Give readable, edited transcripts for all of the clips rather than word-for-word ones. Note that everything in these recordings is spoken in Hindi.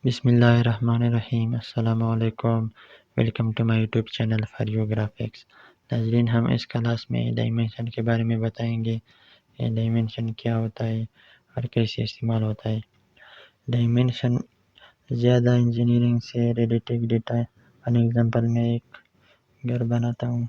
बिस्मिल्लाहिर्रहमानिर्रहीम। अस्सलामु अलैकुम। Welcome to my YouTube channel for you graphics. नाज़रीन, हम इस क्लास में डायमेंशन के बारे में बताएंगे। ये डायमेंशन क्या होता है और कैसे इस्तेमाल होता है। डायमेंशन ज़्यादा इंजीनियरिंग से रिलेटेड डेटा है। फॉर एग्जांपल, मैं एक घर बनाता हूँ।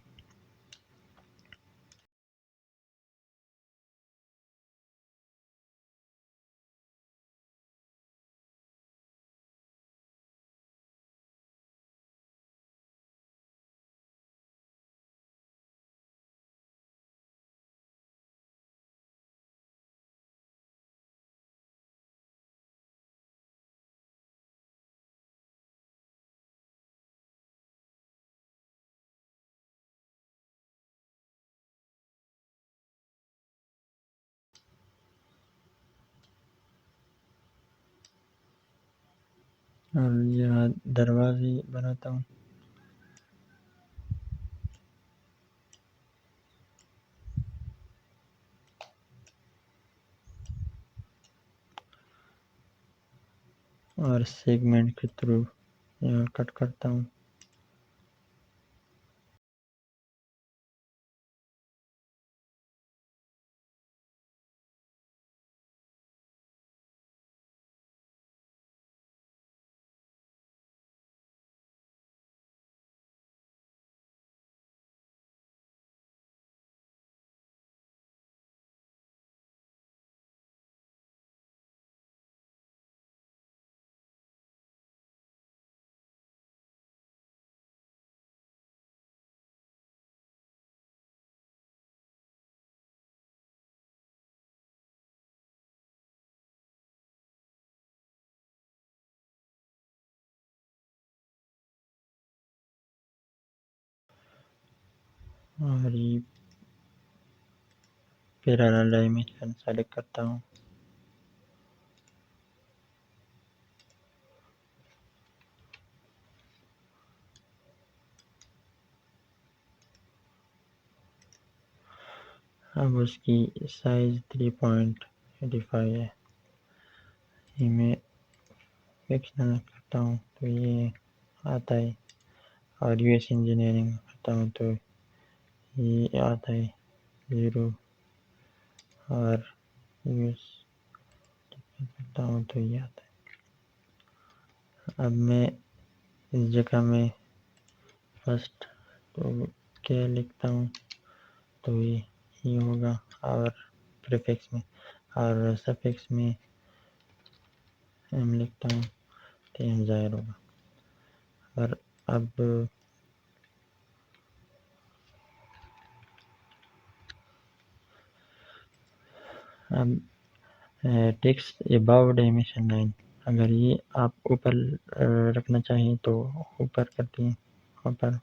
और यहाँ दरवाजे बनाता हूँ। और सेगमेंट के थ्रू यहाँ कट करता हूँ। और ये पैरेलल डायमेंशन सेलेक्ट करता हूँ। अब उसकी साइज 3.85 है। ये मैं फिक्शन करता हूँ तो ये आता है। और यूएस इंजीनियरिंग करता हूँ तो ये आता है 0। और यूएस करता हूँ तो ये आता है। अब मैं इस जगह में फर्स्ट तो क्या लिखता हूँ तो ये होगा। और प्रीफिक्स में और सफिक्स में एम लिखता हूँ तो एम ज़ाहिर होगा। और अब टेक्स्ट अबाउट डायमेंशन लाइन, अगर ये आप ऊपर रखना चाहें तो ऊपर करते हैं ऊपर।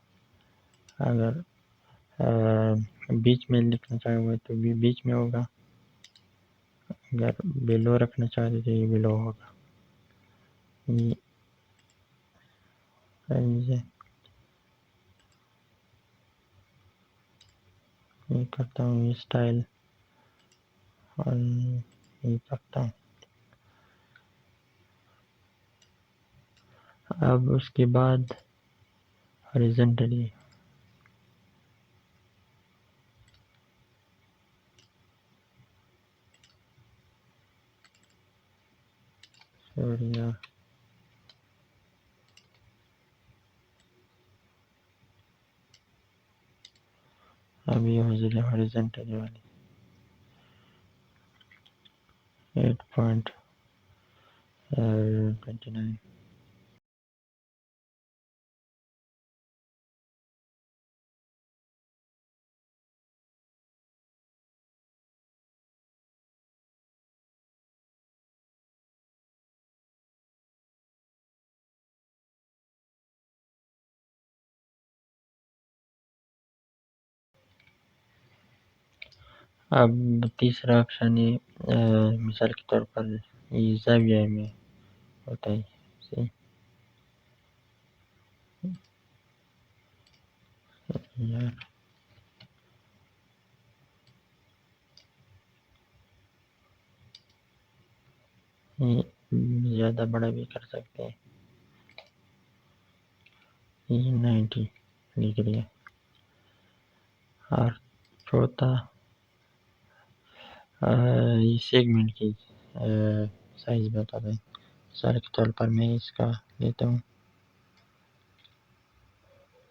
अगर बीच में लिखना चाहेंगे तो भी बीच में होगा। अगर बिलो रखना चाहते तो ये बिलो होगा। ये करता हूँ, ये स्टाइल और ये करता हूँ। अब उसके बाद हॉरिजॉन्टली सॉरी अब ये हॉरिजॉन्टली वाली 8.29। अब तीसरा ऑप्शन है, मिसाल के तौर पर ये ज़ाविया में होता है। सही यार, ये ज़्यादा बड़ा भी कर सकते हैं। ये 90 डिग्री है। और चौथा ये सेगमेंट की साइज बता दें। मिसाल के तौर पर मैं इसका लेता हूँ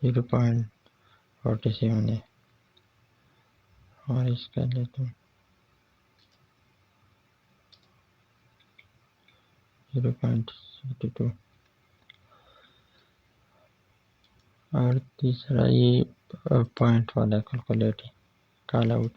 0.47 है और इसका लेता हूँ 0.62 और तीसरा ये पॉइंट वाला कैलकुलेट कॉल आउट